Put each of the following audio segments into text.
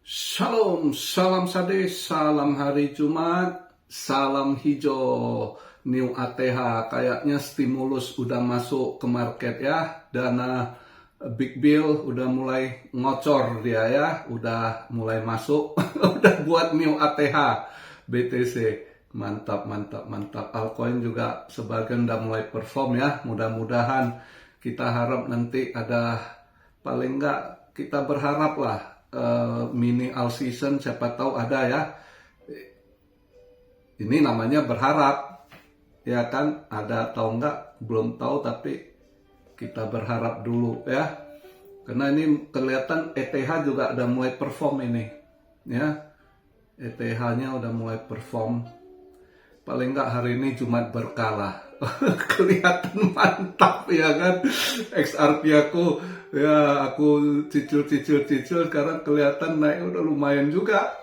Shalom, salam sade, salam hari Jumat, salam hijau, new ATH. Kayaknya stimulus udah masuk ke market ya, dana big bill udah mulai ngocor dia ya, udah mulai masuk, udah buat new ATH, BTC. Mantap, mantap, mantap. Altcoin juga sebagian udah mulai perform ya, mudah-mudahan kita harap nanti ada, paling enggak kita berharap lah, mini all season siapa tahu ada ya. Ini namanya berharap ya kan, ada atau enggak belum tahu, tapi kita berharap dulu ya, karena ini kelihatan ETH juga udah mulai perform ini ya. ETH-nya udah mulai perform, paling enggak hari ini Jumat berkala. Kelihatan mantap ya kan. XRP aku ya, aku cicil sekarang kelihatan naik udah lumayan juga.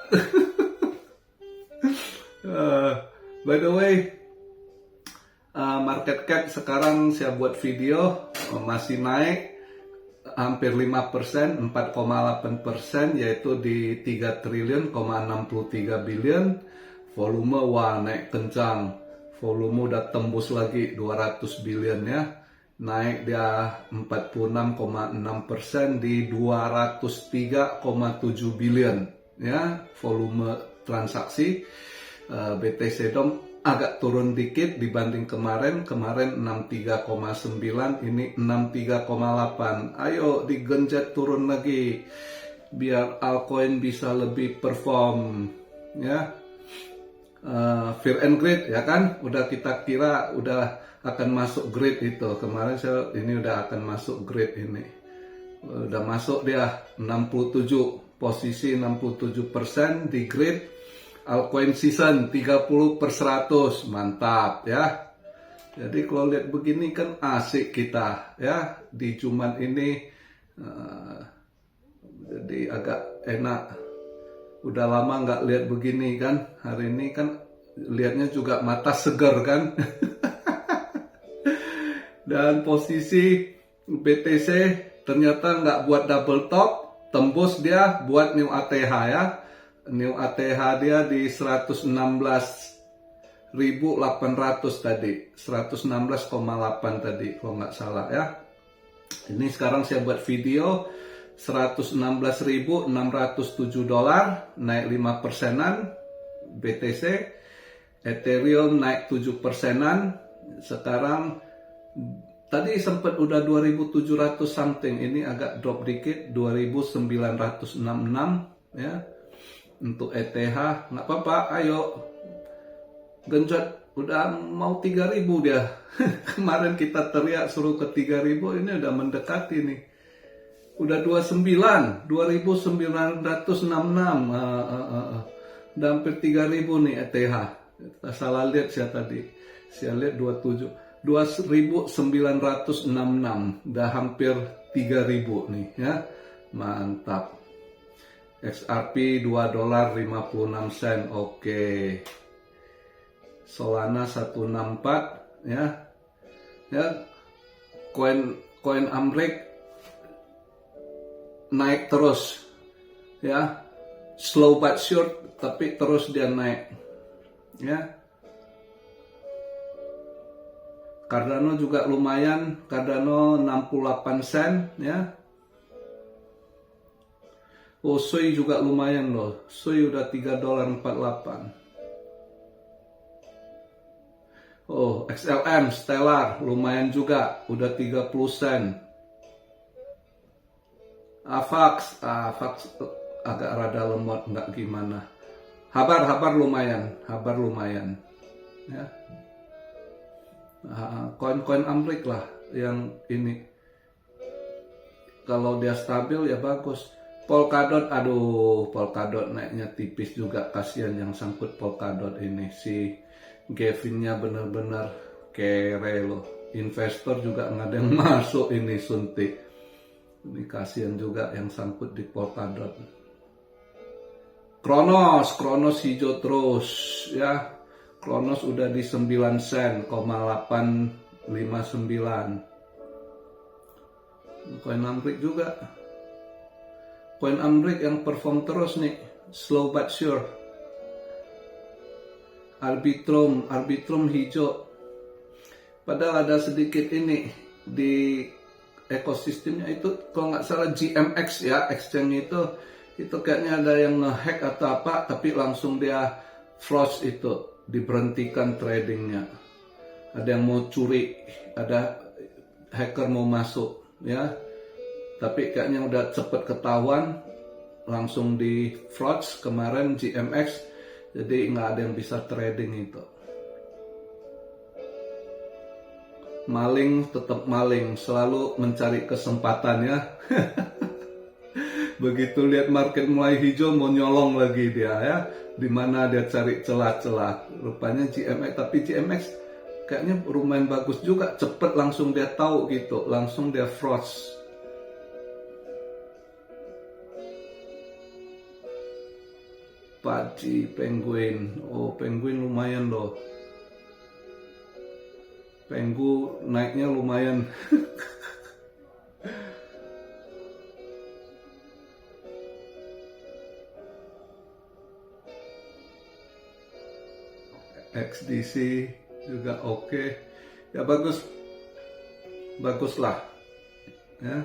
By the way, market cap sekarang saya buat video masih naik hampir 5%, 4,8%, yaitu di 3 triliun, 63 billion. Volume wah naik kencang, volume udah tembus lagi 200 billion ya, naik dia 46,6% di 203,7 billion ya volume transaksi. BTC DOM agak turun dikit dibanding kemarin 63,9, ini 63,8. Ayo digenjot turun lagi biar altcoin bisa lebih perform ya. Fear and Greed ya kan, udah kita kira udah akan masuk grade itu kemarin, ini udah akan masuk grade, ini udah masuk dia 67 posisi, 67% di grade altcoin season 30/100, mantap ya. Jadi kalau lihat begini kan asik kita ya di Jumat ini, jadi agak enak. Udah lama nggak lihat begini kan, hari ini kan lihatnya juga mata segar kan. Dan posisi BTC ternyata nggak buat double top, tembus dia buat new ATH ya. New ATH dia di 116.800 tadi, 116,8 tadi kalau nggak salah ya. Ini sekarang saya buat video $116.607, naik 5%-an. BTC, Ethereum naik 7%-an. Sekarang tadi sempat udah 2.700 something, ini agak drop dikit 2.966 ya. Untuk ETH nggak apa-apa, ayo genjot, udah mau 3.000 dia. Kemarin kita teriak suruh ke 3.000, ini udah mendekati nih. Udah 29, 2.966, udah hampir 3.000 nih ETH. Salah lihat saya tadi, saya lihat 2.966, udah hampir 3.000 nih ya, mantap. XRP $2.56, oke. Solana 164 ya, koin Amrek naik terus ya, slow but sure, tapi terus dia naik ya. Cardano juga lumayan, Cardano 68 sen ya. Oh, Sui juga lumayan loh, Sui udah $3.48. Oh, XLM Stellar lumayan juga, udah 30 sen. Avax agak rada lemot, nggak gimana. Habar lumayan ya. Koin-koin Amrik lah yang ini, kalau dia stabil ya bagus. Polkadot, aduh, Polkadot naiknya tipis juga, kasihan yang sangkut Polkadot ini, si Gavinnya bener-bener kere loh. Investor juga nggak ada yang masuk ini, suntik. Ini kasihan juga yang sangkut di Polkadot. Kronos hijau terus ya. Kronos udah di 9 sen, 859. Koin Amrik juga. Coin Ambrick yang perform terus nih, slow but sure. Arbitrum hijau. Padahal ada sedikit ini di ekosistemnya itu, kalau nggak salah GMX ya, exchange itu kayaknya ada yang nge-hack atau apa, tapi langsung dia frost itu, diberhentikan tradingnya. Ada yang mau curi, ada hacker mau masuk ya, tapi kayaknya udah cepet ketahuan, langsung di frost kemarin GMX, jadi nggak ada yang bisa trading itu. Maling tetap maling, selalu mencari kesempatan ya. Begitu lihat market mulai hijau, mau nyolong lagi dia ya. Dimana dia cari celah-celah. Rupanya GMX, tapi GMX kayaknya lumayan bagus juga, cepet langsung dia tahu gitu, langsung dia frost. Paci, Penguin, oh Penguin lumayan loh. Penggu naiknya lumayan. XDC juga oke. Ya bagus. Baguslah. Ya.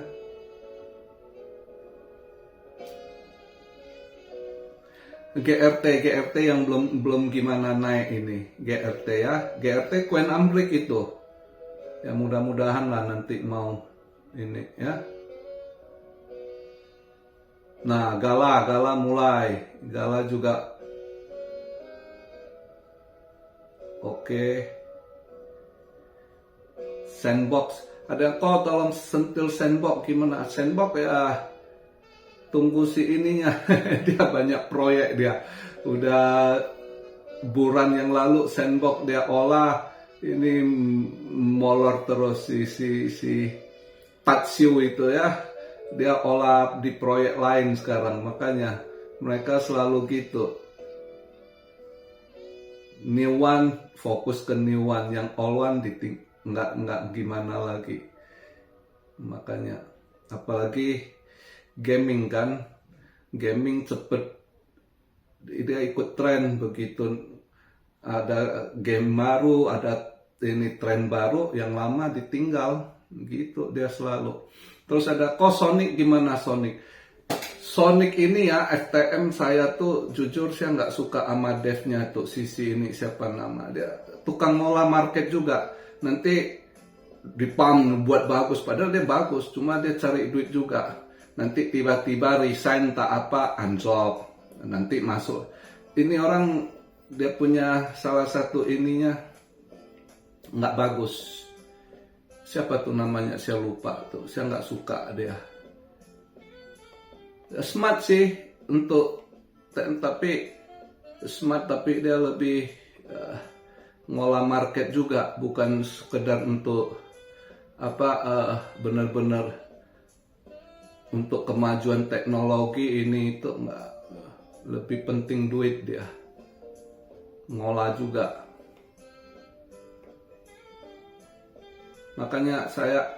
GRT yang belum gimana naik ini, GRT ya, GRT Coin Ambrick itu, ya mudah-mudahan lah nanti mau ini ya. Nah Gala mulai, Gala juga oke. Sandbox, ada kau tolong sentil Sandbox gimana? Sandbox ya. Tunggu si ininya. Dia banyak proyek dia. Udah bulan yang lalu Sandbox dia olah, ini molor terus si Tatsu itu ya. Dia olah di proyek lain sekarang, makanya mereka selalu gitu. New one fokus ke new one, yang old one nggak gimana lagi. Makanya apalagi gaming kan, gaming cepet dia ikut tren, begitu ada game baru, ada ini tren baru, yang lama ditinggal gitu dia selalu. Terus ada Sonic, gimana Sonic? Sonic ini ya, FTM saya tuh jujur saya nggak suka sama devnya tuh, sisi ini siapa nama dia, tukang ngolah market juga, nanti dipam buat bagus, padahal dia bagus, cuma dia cari duit juga. Nanti tiba-tiba resign tak apa, unjob, nanti masuk. Ini orang dia punya salah satu ininya nggak bagus. Siapa tuh namanya, saya lupa tuh, saya nggak suka dia. Smart sih untuk tapi smart, tapi dia lebih ngolah market juga, bukan sekedar untuk apa benar-benar untuk kemajuan teknologi ini itu enggak, lebih penting duit dia, ngolah juga. Makanya saya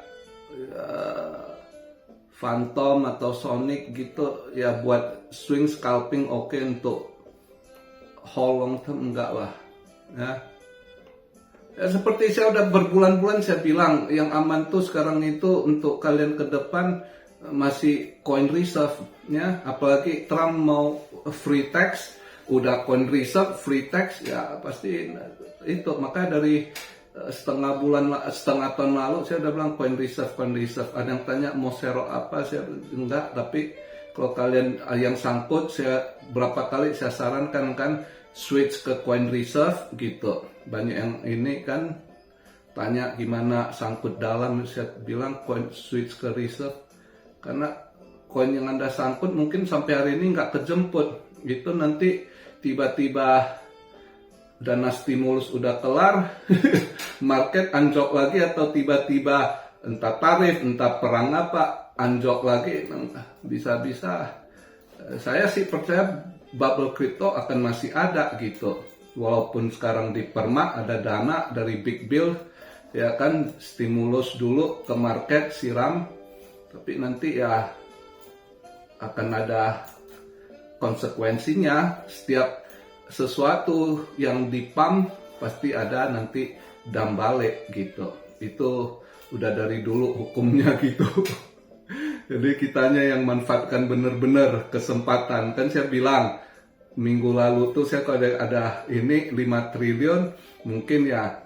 Phantom atau Sonic gitu ya buat swing scalping oke, untuk hold long term enggak lah ya. Ya, seperti saya udah berbulan-bulan saya bilang, yang aman tuh sekarang itu untuk kalian ke depan masih coin reserve ya, apalagi Trump mau free tax, udah coin reserve free tax ya pasti itu. Makanya dari setengah tahun lalu saya udah bilang coin reserve. Ada yang tanya mau serok apa, saya enggak, tapi kalau kalian yang sangkut, saya berapa kali saya sarankan kan switch ke coin reserve gitu. Banyak yang ini kan tanya gimana sangkut dalam, saya bilang switch ke reserve. Karena koin yang Anda sangkut mungkin sampai hari ini nggak kejemput gitu, nanti tiba-tiba dana stimulus udah kelar, market anjok lagi, atau tiba-tiba entah tarif, entah perang apa, anjok lagi. Bisa-bisa saya sih percaya bubble crypto akan masih ada gitu, walaupun sekarang di permak ada dana dari big bill ya kan, stimulus dulu ke market siram, tapi nanti ya akan ada konsekuensinya. Setiap sesuatu yang dipump pasti ada nanti dam balik gitu. Itu udah dari dulu hukumnya gitu. Jadi kitanya yang manfaatkan bener-bener kesempatan. Kan saya bilang minggu lalu tuh saya kalau ada ini 5 triliun, mungkin ya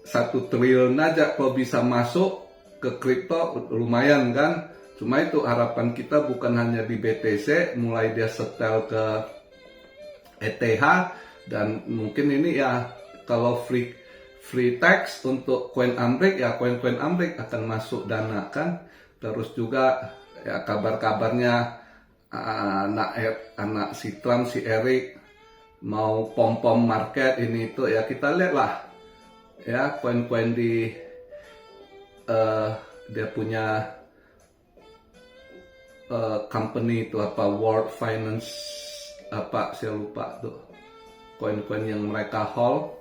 1 triliun aja kalau bisa masuk ke kripto lumayan kan. Cuma itu harapan kita bukan hanya di BTC, mulai dia setel ke ETH, dan mungkin ini ya kalau free tax untuk koin Amrik, ya koin-koin Amrik akan masuk dana kan. Terus juga ya kabar-kabarnya anak si Trump, si Eric mau pom-pom market ini itu, ya kita lihat lah ya koin-koin di dia punya company itu apa, World Finance apa saya lupa tuh, koin-koin yang mereka hold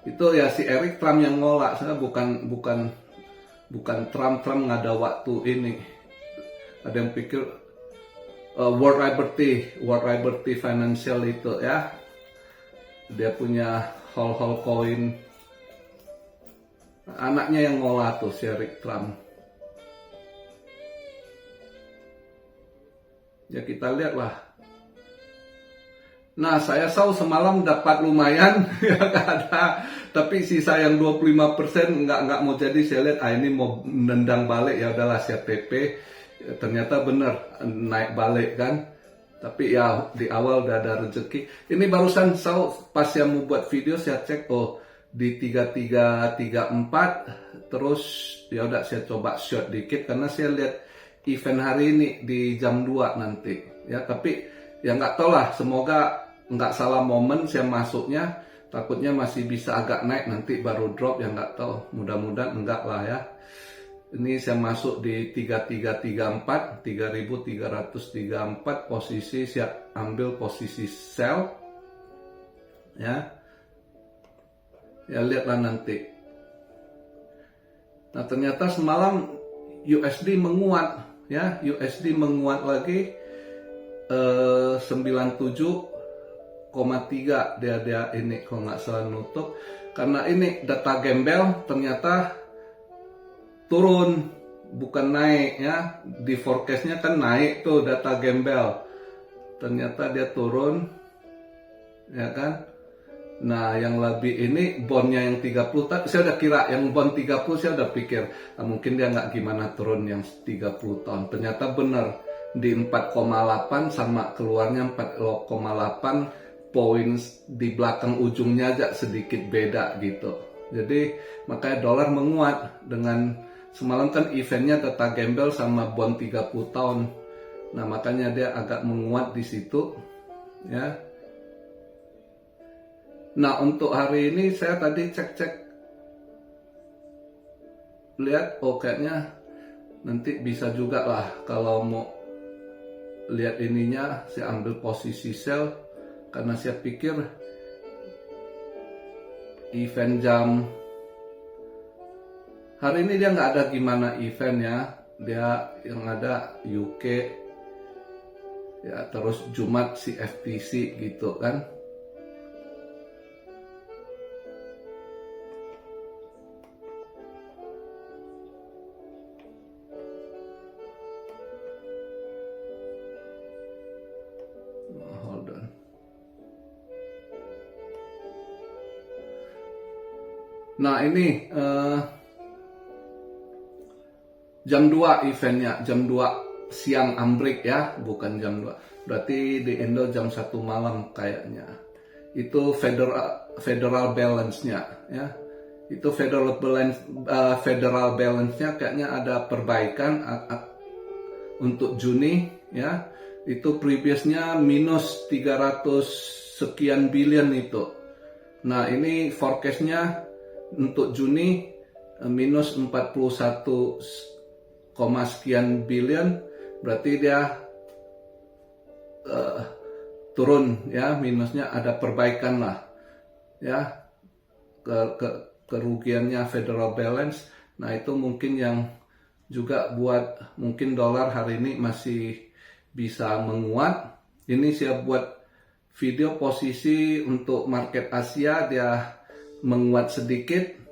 itu ya si Eric Trump yang ngolah. Saya bukan Trump nggak ada waktu ini. Ada yang pikir World Liberty Financial itu ya, dia punya hold coin, anaknya yang ngolah tuh si Eric Trump. Ya kita lihat lah. Nah saya semalam dapat lumayan ya nggak ada, tapi sisa yang 25% nggak mau jadi. Saya lihat ini mau nendang balik, ya udahlah saya TP. Ternyata bener naik balik kan. Tapi ya di awal udah ada rezeki. Ini barusan pas saya mau buat video saya cek di 3334, terus ya udah saya coba short dikit karena saya lihat event hari ini di jam 2 nanti ya. Tapi ya nggak tahu lah, semoga nggak salah momen saya masuknya. Takutnya masih bisa agak naik nanti baru drop, ya nggak tahu. Mudah-mudahan enggak lah ya. Ini saya masuk di 3334, 3334 posisi, saya ambil posisi sell ya. Ya lihatlah nanti. Nah ternyata semalam USD menguat ya, USD menguat lagi 97,3 dia ini kalau nggak salah nutup, karena ini data gembel ternyata turun bukan naik ya. Di forecastnya kan naik tuh data gembel, ternyata dia turun ya kan. Nah yang lebih ini bondnya yang 30, saya udah kira yang bond 30, saya udah pikir mungkin dia nggak gimana turun yang 30 tahun. Ternyata bener di 4,8 sama keluarnya 4,8 poin, di belakang ujungnya aja sedikit beda gitu. Jadi makanya dolar menguat dengan semalam kan eventnya data gembel sama bond 30 tahun. Nah makanya dia agak menguat di situ ya. Nah untuk hari ini saya tadi cek lihat, kayaknya nanti bisa juga lah kalau mau lihat ininya saya ambil posisi sell, karena saya pikir event jam hari ini dia nggak ada gimana event ya, dia yang ada UK ya, terus Jumat si FTC gitu kan. Hold on. Nah ini jam 2 eventnya, jam 2 siang Amrik ya, bukan jam 2. Berarti di Indo jam 1 malam kayaknya. Itu federal balance-nya ya. Itu federal balance-nya kayaknya ada perbaikan untuk Juni ya. Itu previousnya minus 300 sekian billion itu. Nah ini forecast-nya untuk Juni minus 41 sekian billion, berarti dia turun ya, minusnya ada perbaikan lah ya kerugiannya federal balance. Nah itu mungkin yang juga buat mungkin dolar hari ini masih bisa menguat. Ini saya buat video posisi untuk market Asia, dia menguat sedikit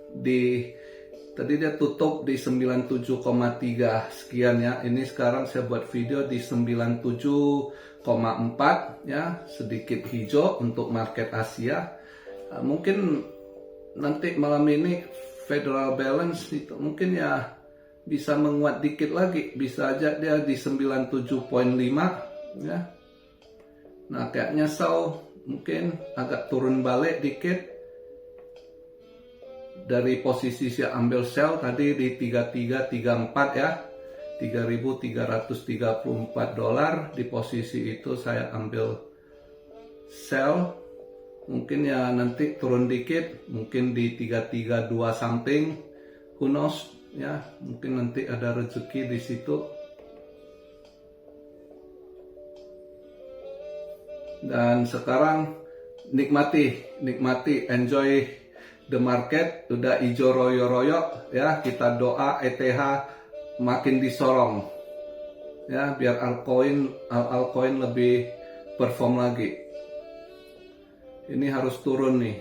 tadi dia tutup di 97,3 sekian ya. Ini sekarang saya buat video di 97,4 ya, sedikit hijau untuk market Asia. Mungkin nanti malam ini Federal Balance itu mungkin ya bisa menguat dikit lagi, bisa aja dia di 97,5 ya. Nah, kayaknya mungkin agak turun balik dikit. Dari posisi saya ambil sell tadi di 3334 ya, $3.334 di posisi itu saya ambil sell. Mungkin ya nanti turun dikit, mungkin di 332 something, who knows ya, mungkin nanti ada rezeki di situ. Dan sekarang nikmati, enjoy the market, udah hijau royo-royo ya. Kita doa ETH makin disorong ya, biar altcoin lebih perform lagi. Ini harus turun nih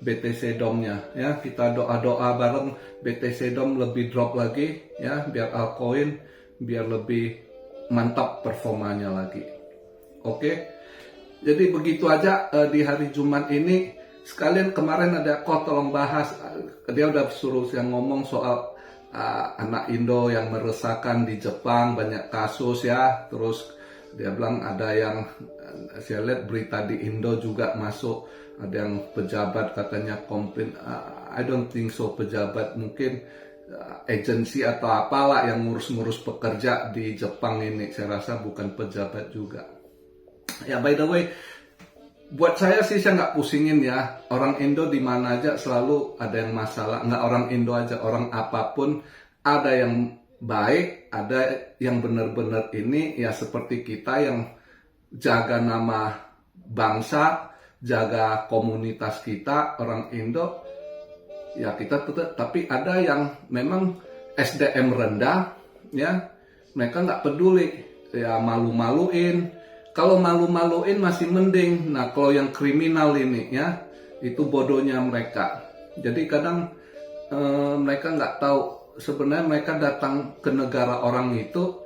BTC DOM-nya ya. Kita doa bareng BTC DOM lebih drop lagi ya, biar altcoin biar lebih mantap performanya lagi. Oke. Jadi begitu aja di hari Jumat ini. Sekalian kemarin ada tolong bahas, dia udah suruh saya ngomong soal anak Indo yang meresahkan di Jepang, banyak kasus ya. Terus dia bilang ada yang, saya lihat berita di Indo juga masuk, ada yang pejabat katanya komplain. I don't think so, pejabat mungkin agensi atau apalah yang ngurus-ngurus pekerja di Jepang ini. Saya rasa bukan pejabat juga. Ya, by the way, buat saya sih saya nggak pusingin ya. Orang Indo di mana aja selalu ada yang masalah. Nggak orang Indo aja, orang apapun ada yang baik, ada yang benar-benar ini ya, seperti kita yang jaga nama bangsa, jaga komunitas kita, orang Indo ya kita tetap. Tapi ada yang memang SDM rendah ya, mereka nggak peduli ya, malu-maluin. Kalau malu-maluin masih mending. Nah, kalau yang kriminal ini ya, itu bodohnya mereka. Jadi kadang mereka nggak tahu sebenarnya mereka datang ke negara orang itu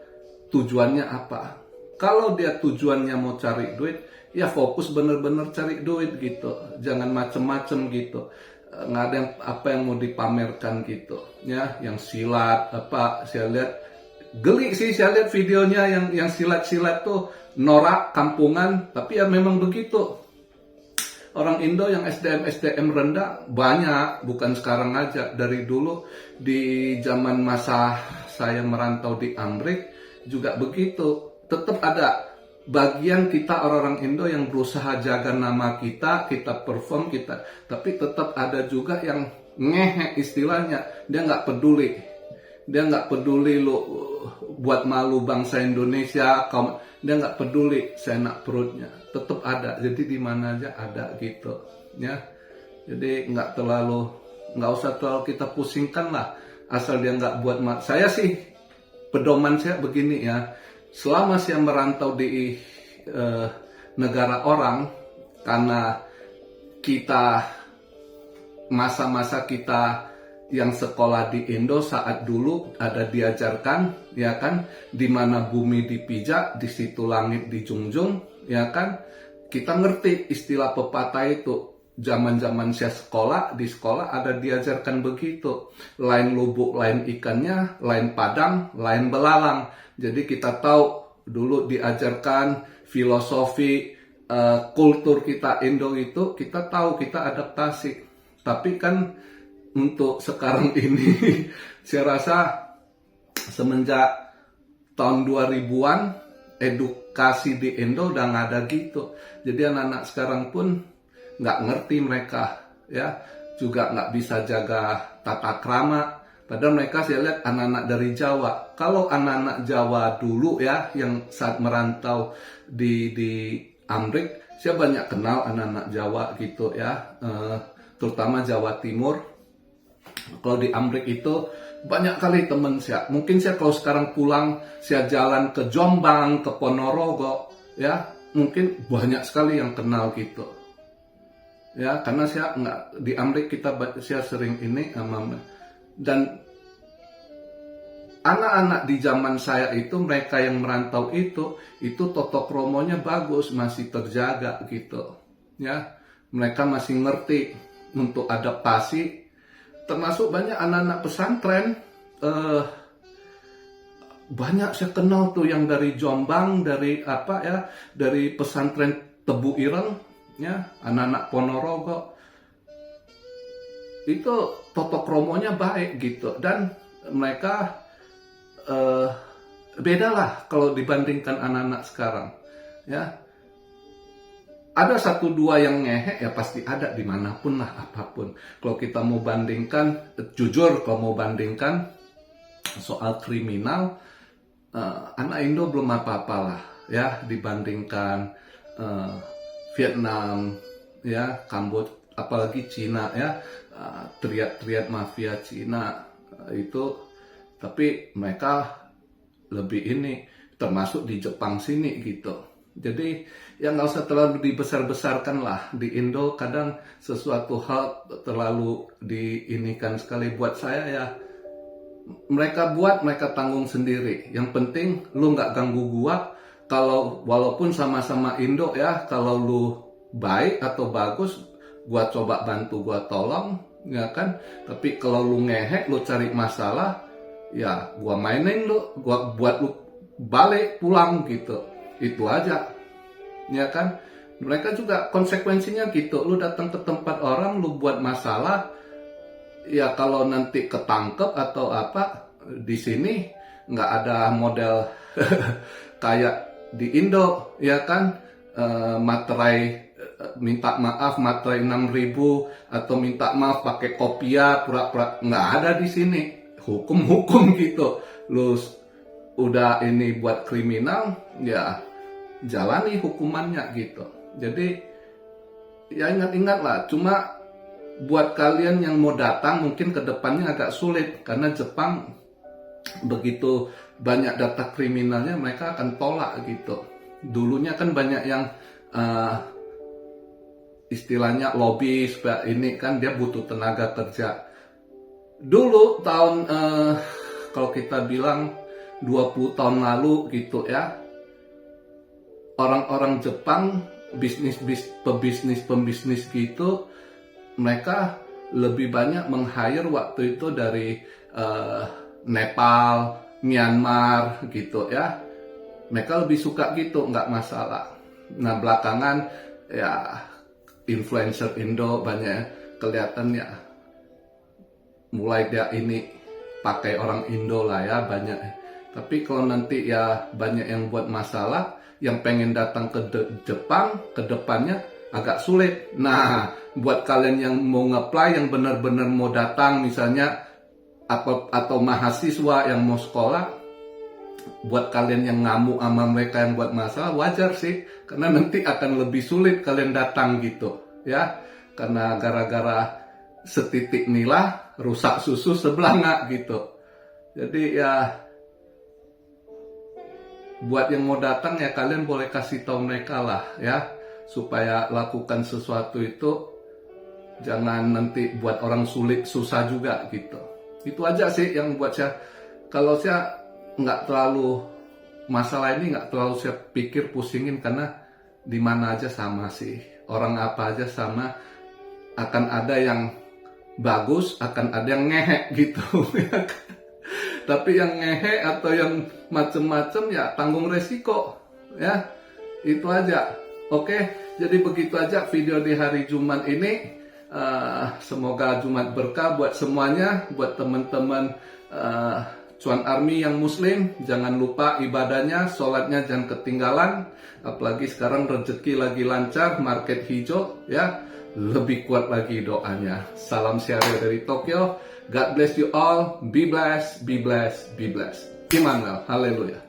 tujuannya apa. Kalau dia tujuannya mau cari duit, ya fokus bener-bener cari duit gitu. Jangan macem-macem gitu. Nggak ada apa yang mau dipamerkan gitu ya. Yang silat apa, saya lihat geli sih, saya lihat videonya yang silat-silat tuh norak kampungan, tapi ya memang begitu. Orang Indo yang SDM rendah banyak, bukan sekarang aja, dari dulu di zaman masa saya merantau di Amerika juga begitu. Tetap ada bagian kita orang-orang Indo yang berusaha jaga nama kita perform kita, tapi tetap ada juga yang ngehe istilahnya, dia nggak peduli. Dia nggak peduli lo buat malu bangsa Indonesia, dia nggak peduli senak perutnya, tetap ada. Jadi di mana aja ada gitu, ya. Jadi nggak usah terlalu kita pusingkan lah, asal dia nggak buat saya sih pedoman saya begini ya, selama saya merantau di negara orang, karena kita masa-masa kita yang sekolah di Indo saat dulu ada diajarkan ya kan, di mana bumi dipijak di situ langit dijunjung ya kan. Kita ngerti istilah pepatah itu. Zaman-zaman saya di sekolah ada diajarkan begitu, lain lubuk lain ikannya, lain padang lain belalang. Jadi kita tahu dulu diajarkan filosofi kultur kita Indo itu, kita tahu, kita adaptasi. Tapi kan untuk sekarang ini saya rasa semenjak tahun 2000-an edukasi di Indo udah nggak ada gitu. Jadi anak-anak sekarang pun nggak ngerti mereka ya, juga nggak bisa jaga tata krama. Padahal mereka saya lihat anak-anak dari Jawa. Kalau anak-anak Jawa dulu ya, yang saat merantau di Amerika, saya banyak kenal anak-anak Jawa gitu ya, terutama Jawa Timur. Kalau di Amrik itu banyak kali temen saya. Mungkin saya kalau sekarang pulang, saya jalan ke Jombang, ke Ponorogo, ya mungkin banyak sekali yang kenal gitu. Ya, karena saya nggak di Amrik saya sering ini dan anak-anak di zaman saya itu, mereka yang merantau itu toto kromonya bagus, masih terjaga gitu. Ya, mereka masih ngerti untuk adaptasi. Termasuk banyak anak-anak pesantren, banyak saya kenal tuh yang dari Jombang, dari dari pesantren Tebu Ireng, ya, anak-anak Ponorogo. Itu toto kromonya baik gitu, dan mereka beda lah kalau dibandingkan anak-anak sekarang, ya. Ada satu dua yang ngehe, ya pasti ada dimanapun lah, apapun. Kalau kita mau bandingkan, jujur kalau mau bandingkan soal kriminal, anak Indo belum apa-apa lah, ya, dibandingkan Vietnam, ya, Kamboja, apalagi Cina, ya, triad mafia Cina itu. Tapi mereka lebih ini, termasuk di Jepang sini gitu. Jadi ya nggak usah terlalu dibesar-besarkan lah. Di Indo kadang sesuatu hal terlalu diinikan sekali. Buat saya ya, mereka buat, mereka tanggung sendiri. Yang penting lu nggak ganggu gua. Kalau walaupun sama-sama Indo ya, kalau lu baik atau bagus, gua coba bantu, gua tolong, ya kan. Tapi kalau lu ngehe, lu cari masalah, ya gua mainin lu, gua buat lu balik pulang gitu. Itu aja, ya kan. Mereka juga konsekuensinya gitu. Lu datang ke tempat orang, lu buat masalah, ya kalau nanti ketangkep atau apa, di sini nggak ada model kayak di Indo, ya kan. Materai minta maaf, materai 6.000 atau minta maaf pakai kopiah, pura-pura, nggak ada di sini. Hukum gitu. Lu udah ini buat kriminal, ya jalani hukumannya gitu. Jadi ya ingat-ingat lah. Cuma buat kalian yang mau datang mungkin ke depannya agak sulit, karena Jepang begitu banyak data kriminalnya, mereka akan tolak gitu. Dulunya kan banyak yang istilahnya lobby supaya ini kan dia butuh tenaga kerja. Dulu tahun kalau kita bilang 20 tahun lalu gitu ya, orang-orang Jepang, pembisnis gitu, mereka lebih banyak meng-hire waktu itu dari Nepal, Myanmar gitu ya. Mereka lebih suka gitu, nggak masalah. Nah belakangan ya influencer Indo banyak kelihatan ya, mulai dia ini pakai orang Indo lah ya banyak. Tapi kalau nanti ya banyak yang buat masalah, yang pengen datang ke Jepang, ke depannya agak sulit. Nah, buat kalian yang mau nge-apply, yang benar-benar mau datang misalnya, atau mahasiswa yang mau sekolah, buat kalian yang ngamuk sama mereka yang buat masalah, wajar sih. Karena nanti akan lebih sulit kalian datang gitu, ya. Karena gara-gara setitik nilah, rusak susu sebelanga gitu. Jadi ya, buat yang mau datang ya kalian boleh kasih tahu mereka lah ya, supaya lakukan sesuatu itu jangan nanti buat orang susah juga gitu. Itu aja sih yang buat saya. Kalau saya nggak terlalu, masalah ini nggak terlalu saya pikir pusingin, karena di mana aja sama sih, orang apa aja sama. Akan ada yang bagus, akan ada yang ngehek gitu. Tapi yang ngehe atau yang macem-macem ya tanggung resiko ya. Itu aja. Oke, jadi begitu aja video di hari Jumat ini. Semoga Jumat berkah buat semuanya. Buat teman-teman Cuan Army yang muslim, jangan lupa ibadahnya, sholatnya jangan ketinggalan. Apalagi sekarang rezeki lagi lancar, market hijau ya, lebih kuat lagi doanya. Salam syariah dari Tokyo. God bless you all. Be blessed, be blessed, be blessed. Immanuel. Haleluya.